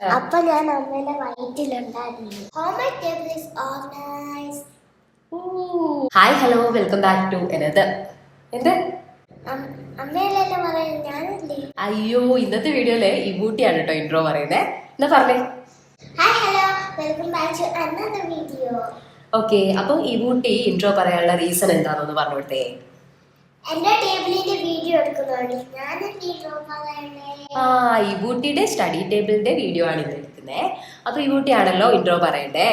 അപ്പൊ ഞാൻ അമ്മയുടെ വയറ്റിലുണ്ടായിരുന്നു. Hi hello welcome back to another. എന്ത് അമ്മയല്ലേ പറയുന്നത്, ഞാനല്ലേ? അയ്യോ, ഇന്നത്തെ വീഡിയോയില് ഇബൂട്ടിയാണ് കേട്ടോ ഇൻട്രോ പറയുന്നേ. എന്നാ പറഞ്ഞേ. Hi hello welcome back to another video. Okay, അപ്പൊ ഇബൂട്ടി ഇൻട്രോ പറയാനുള്ള റീസൺ എന്താണെന്ന് പറഞ്ഞു കൊടുത്തേ. എന്റെ ടേബിളിന്റെ വീഡിയോ എടുക്കുന്നതാണ് ഞാനല്ലേ പറയണേ. ഇബൂട്ടിയുടെ സ്റ്റഡി ടേബിളിന്റെ വീഡിയോ ആണ് ഇന്ന് എടുക്കുന്നത്. അപ്പൊ ഇബൂട്ടിയാണല്ലോ ഇൻട്രോ പറയണ്ടേ.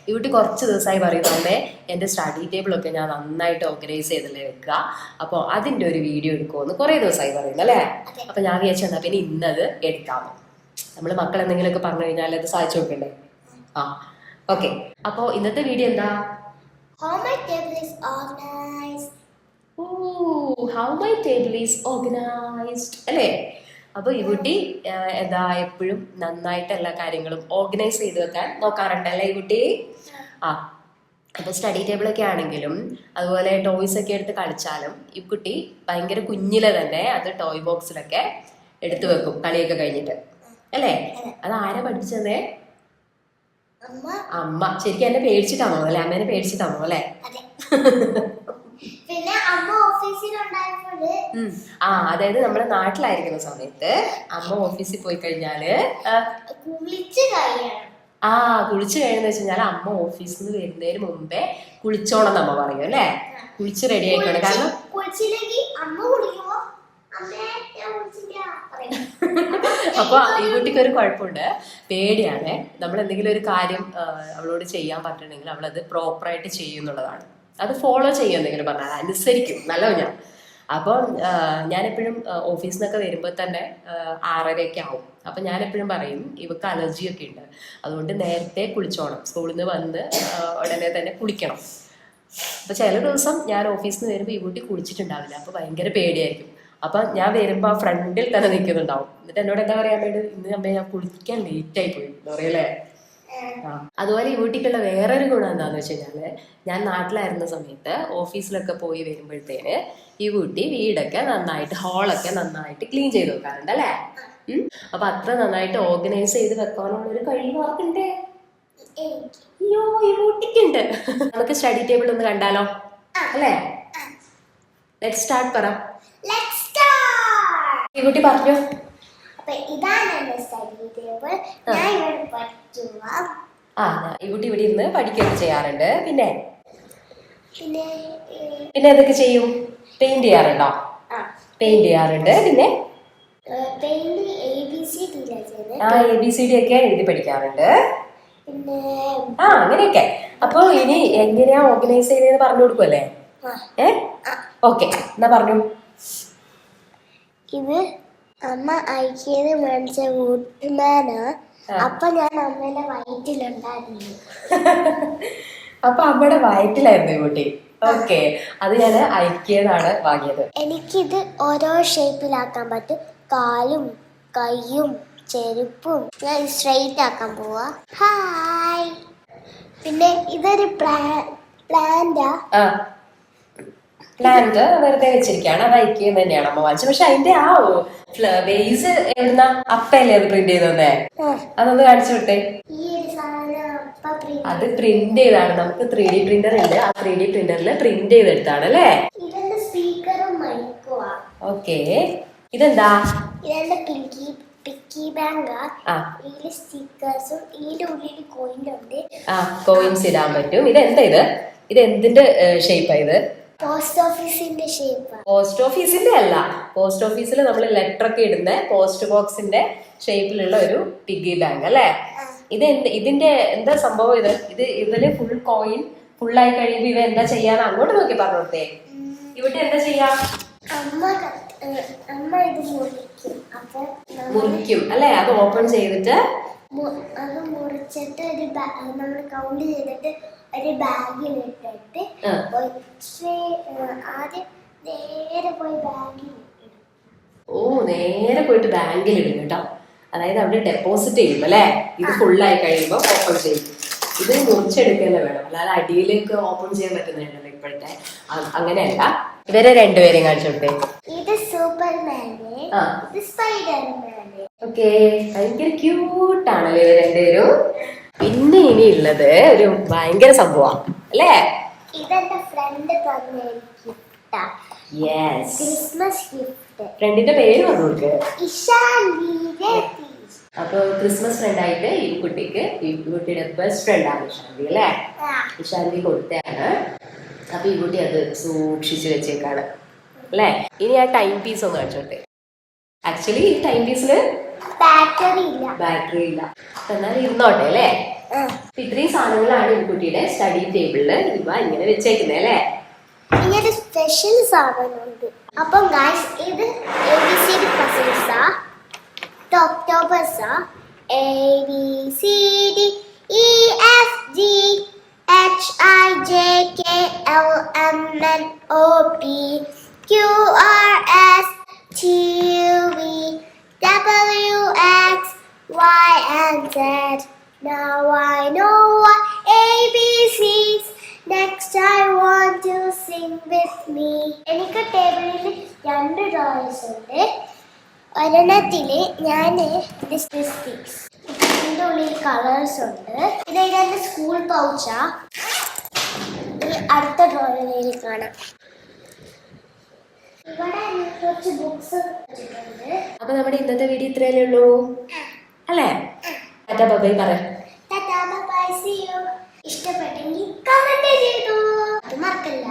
ഇബൂട്ടി കുറച്ച് ദിവസമായി പറയുന്നേ എന്റെ സ്റ്റഡി ടേബിളൊക്കെ ഞാൻ നന്നായിട്ട് ഓർഗനൈസ് ചെയ്തല്ലേ വെക്കുക, അപ്പോൾ അതിന്റെ ഒരു വീഡിയോ എടുക്കുമെന്ന് കുറെ ദിവസമായി പറയുന്നു അല്ലേ. അപ്പൊ ഞാൻ വിചാരിച്ചാ പിന്നെ ഇന്നത് എടുക്കാമോ. നമ്മൾ മക്കൾ എന്തെങ്കിലുമൊക്കെ പറഞ്ഞു കഴിഞ്ഞാൽ അത് സാധിച്ചു നോക്കണ്ടേ. ഓക്കെ, അപ്പോ ഇന്നത്തെ വീഡിയോ എന്താ? How my table is organized. How my table is organized അല്ലേ. അപ്പൊ ഈ കുട്ടി എന്താ എപ്പോഴും നന്നായിട്ട് എല്ലാ കാര്യങ്ങളും ഓർഗനൈസ് ചെയ്ത് വെക്കാൻ നോക്കാറുണ്ടല്ലേ ഈ കുട്ടി. അപ്പൊ സ്റ്റഡി ടേബിൾ ഒക്കെ ആണെങ്കിലും അതുപോലെ ടോയ്സ് ഒക്കെ എടുത്ത് കളിച്ചാലും ഈ കുട്ടി ഭയങ്കര കുഞ്ഞിലെ തന്നെ അത് ടോയ് ബോക്സിലൊക്കെ എടുത്തു വെക്കും കളിയൊക്കെ കഴിഞ്ഞിട്ട് അല്ലേ. അത് ആരാ പഠിപ്പിച്ചതേ? അമ്മ. ശരിക്കും എന്നെ പേടിച്ചിട്ടാണോ അല്ലെ? അമ്മേനെ പേടിച്ചിട്ടാണോ അല്ലെ? പിന്നെ അമ്മ ഓഫീസിലുണ്ടായപ്പോഴ് അതായത് നമ്മളെ നാട്ടിലായിരിക്കുന്ന സമയത്ത് അമ്മ ഓഫീസിൽ പോയി കഴിഞ്ഞാല് കുളിച്ചു കഴിയുന്ന വെച്ച് കഴിഞ്ഞാൽ അമ്മ ഓഫീസിൽ നിന്ന് വരുന്നതിന് മുമ്പേ കുളിച്ചോണം നമ്മ പറയും അല്ലെ. കുളിച്ച് റെഡി ആയിക്കോണം. കാരണം അപ്പൊ ഈ കുട്ടിക്ക് ഒരു കുഴപ്പമുണ്ട്, പേടിയാണ്. നമ്മൾ എന്തെങ്കിലും ഒരു കാര്യം അവളോട് ചെയ്യാൻ പറ്റണമെങ്കിൽ അവളത് പ്രോപ്പറായിട്ട് ചെയ്യുന്നുള്ളതാണ്. അത് ഫോളോ ചെയ്യും, എന്തെങ്കിലും പറഞ്ഞാൽ അനുസരിക്കും നല്ലോ ഞാൻ. അപ്പം ഞാനെപ്പോഴും ഓഫീസിൽ നിന്നൊക്കെ വരുമ്പോൾ തന്നെ 6:30 ആവും. അപ്പം ഞാനെപ്പോഴും പറയും ഇവക്ക് അലർജിയൊക്കെ ഉണ്ട്, അതുകൊണ്ട് നേരത്തെ കുളിച്ചോണം, സ്കൂളിൽ നിന്ന് വന്ന് ഉടനെ തന്നെ കുളിക്കണം. അപ്പം ചില ദിവസം ഞാൻ ഓഫീസിൽ നിന്ന് വരുമ്പോൾ ഈ കുട്ടി കുളിച്ചിട്ടുണ്ടാവില്ല, അപ്പോൾ ഭയങ്കര പേടിയായിരിക്കും. അപ്പം ഞാൻ വരുമ്പോൾ ആ ഫ്രണ്ടിൽ തന്നെ നിൽക്കുന്നുണ്ടാവും. എന്നിട്ട് എന്നോട് എന്താ പറയാൻ വേണ്ടി, ഇന്ന് അമ്മ ഞാൻ കുളിക്കാൻ ലേറ്റായി പോയി എന്താ പറയല്ലേ. അതുപോലെ ഈ കുട്ടിക്കുള്ള വേറൊരു ഗുണം എന്താണെന്ന് വെച്ച് കഴിഞ്ഞാൽ, ഞാൻ നാട്ടിലായിരുന്ന സമയത്ത് ഓഫീസിലൊക്കെ പോയി വരുമ്പോഴത്തേന് ഈ കുട്ടി വീടൊക്കെ നന്നായിട്ട് ഹാളൊക്കെ നന്നായിട്ട് ക്ലീൻ ചെയ്ത് വെക്കാറുണ്ട് അല്ലേ. അപ്പൊ അത്ര നന്നായിട്ട് ഓർഗനൈസ് ചെയ്ത് വെക്കാനുള്ളൊരു കഴിവ് ആർക്കുണ്ട്? അയ്യോ, ഈ കുട്ടിക്കുണ്ട്. നമുക്ക് സ്റ്റഡി ടേബിൾ ഒന്ന് കണ്ടാലോ അല്ലേ? Let's start. പറ ഈ കുട്ടി പറഞ്ഞു. ഈ കുട്ടി ഇവിടെ ഇരുന്ന് പഠിക്കുകയൊക്കെ ചെയ്യാറുണ്ട്. പിന്നെ പിന്നെ എന്തൊക്കെ ചെയ്യും? പെയിന്റ് ചെയ്യാറുണ്ടോ? പെയിന്റ് ചെയ്യാറുണ്ട്. പിന്നെ ABCD ഒക്കെ എഴുതി പഠിക്കാറുണ്ട്. അങ്ങനെയൊക്കെ. അപ്പൊ ഇനി എങ്ങനെയാ ഓർഗനൈസ് ചെയ്തതെന്ന് പറഞ്ഞു കൊടുക്കുമല്ലേ? ഓക്കെ, എന്നാ പറഞ്ഞു. ഇത് അമ്മ അയക്കിയത് മേടിച്ച വുഡ്മാനാ. അപ്പൊ ഞാൻ അമ്മയുടെ വയറ്റിലുണ്ടായിരുന്നു. അപ്പൊ അമ്മയുടെ വയറ്റിലായിരുന്നു ഈ കുട്ടി. ഓക്കെ, അത് ഞാൻ അയക്കിയതാണ് വാങ്ങിയത്. എനിക്കിത് ഓരോ ഷേപ്പിലാക്കാൻ പറ്റും. കാലും കൈയും ചെരുപ്പും ഞാൻ സ്ട്രെയിറ്റ് ആക്കാൻ പോവാ. ഹായ്. പിന്നെ ഇതൊരു പ്ലാന്റാ. പ്ലാന്റ് വെറുതെ വെച്ചിരിക്കുകയാണ്. അത് അയക്കുന്നത് തന്നെയാണ് അമ്മ വാങ്ങിച്ചത്. പക്ഷെ അതിന്റെ ആ ബേസ് എവിടുന്ന അപ്പയല്ലേ അത് പ്രിന്റ് ചെയ്തേ? അതൊന്ന് കാണിച്ചു വിട്ടേ. അത് പ്രിന്റ് ചെയ്താണ്. നമുക്ക് 3D പ്രിന്റർ ഉണ്ട്. ആ 3D പ്രിന്ററിൽ പ്രിന്റ് ചെയ്തെടുത്താണ് അല്ലേ. ഓക്കെ, ഇതെന്താ? കോയിൻസ് ഇടാൻ പറ്റും. ഇതെന്താ ഇത്? ഇത് എന്തിന്റെ ഷേപ്പാ ഇത്? പോസ്റ്റ് ഓഫീസിന്റെ ഷേപ്പ്. പോസ്റ്റ് ഓഫീസിന്റെ അല്ല. പോസ്റ്റ് ഓഫീസിൽ നമ്മൾ ലെറ്റർ ഒക്കെ ഇടുന്ന പോസ്റ്റ് ബോക്സിന്റെ ഷേപ്പിലുള്ള ഒരു പിഗ്ഗി ബാങ്ക് അല്ലേ. ഇതിന്റെ എന്താ സംഭവം? ഇതില് ഫുൾ കോയിൻ ഫുള്ളായി കഴിയുമ്പോ ഇവ എന്താ ചെയ്യാൻ അങ്ങോട്ട് നോക്കി പറഞ്ഞു കൊടുത്തേ. ഇവിടെ എന്താ ചെയ്യാ? അമ്മ ഇത് മുറിക്കും അല്ലെ. അത് ഓപ്പൺ ചെയ്തിട്ട് അത് മുറിച്ചിട്ട് നമ്മൾ കൗണ്ട് ചെയ്തിട്ട് ഒരു ബാഗിൽ ഇട്ടിട്ട് ആദ്യം നേരെ പോയി ബാഗിൽ ഇടും. നേരെ പോയിട്ട് ബാങ്കിൽ ഇടും കേട്ടോ. അതായത് അവിടെ ഡെപ്പോസിറ്റ് ചെയ്യും അല്ലെ. ഇത് ഫുള്ളായി കഴിയുമ്പോ ഓപ്പൺ ചെയ്യും. ഇത് മുറിച്ചെടുക്കുക വേണം, അല്ലാതെ അടിയിലേക്ക് ഓപ്പൺ ചെയ്യാൻ പറ്റുന്നുണ്ടല്ലോ ഇപ്പോഴത്തെ. അങ്ങനെയല്ല. ഇവരെ രണ്ടുപേരെയും കാണിച്ചോട്ടെ. ഇത് സൂപ്പർമാന്, ഇത് സ്പൈഡർമാന്. ഓക്കെ, ഭയങ്കര ക്യൂട്ടാണല്ലോ ഇവർ രണ്ടുപേരും. പിന്നെ ഇനി ഉള്ളത് ഒരു ഭയങ്കര സംഭവമാണ് അല്ലേ? ഇതെന്റെ ഫ്രണ്ട് തന്ന ഗിഫ്റ്റാ. Yes, Christmas gift. ഫ്രണ്ടിന്റെ പേര് പറഞ്ഞു കൊടുക്ക്. ഇഷാന്തി രതീഷ്. അപ്പൊ ക്രിസ്മസ് ഫ്രണ്ട് ആയിട്ട് ഈ കുട്ടിക്ക്, ഈ കുട്ടിയുടെ ബെസ്റ്റ് ഫ്രണ്ട് ആണ് ഇഷാന്തി അല്ലേ? ഇഷാന്തി കൊടുത്തതാണ്. അപ്പൊ ഈ കുട്ടി അത് സൂക്ഷിച്ചു വെച്ചേക്കാണ് അല്ലേ? ഇനി ആ ടൈം പീസ് ഒന്ന് കാണിച്ചോട്ടെ. ആക്ച്വലി ഈ ടൈം പീസില് ബാറ്ററി ഇല്ല, എന്നാലും ഇരുന്നോട്ടെ അല്ലേ? ഇത്രയും സാധനങ്ങളാണ് ഈ കുട്ടിയുടെ സ്റ്റഡി ടേബിളില് ഇവ ഇങ്ങനെ വെച്ചേക്കുന്നത് അല്ലേ? ഇങ്ങനെ സ്പെഷ്യൽ സാധനമുണ്ട്. അപ്പം ഗൈസ്, ഇത് ABCD പസിൽസാ, ഒക്ടോബർസാ. ABCD EFG HIJK LMNOP QRS TUV WX Y and Z. Now I know what ABCs. Next I want to sing with me. എനിക്ക് ടേബിളിൽ 2 ഡ്രോയേഴ്സ് ഉണ്ട്. ഒരെണ്ണത്തില് ഞാൻ സ്റ്റിക്സ്, ഇതിൻ്റെ ഉള്ളിൽ കളേഴ്സ് ഉണ്ട്. ഇത് എൻ്റെ സ്കൂൾ പൗച്ചാ. ഈ അടുത്ത ഡ്രോയറിൽ കാണാം. ഇവിടെ കുറച്ച് ബുക്സ് വെച്ചിട്ടുണ്ട്. അപ്പൊ നമ്മുടെ ഇന്നത്തെ വീഡിയോ ഇത്രയല്ലേ ഉള്ളൂ അല്ലേ? ടാറ്റാ ബൈ പറ. Tata bye, see you. ഇഷ്ടപ്പെട്ടെങ്കിൽ കമന്റ് ചെയ്തു, അത് മറക്കല്ല.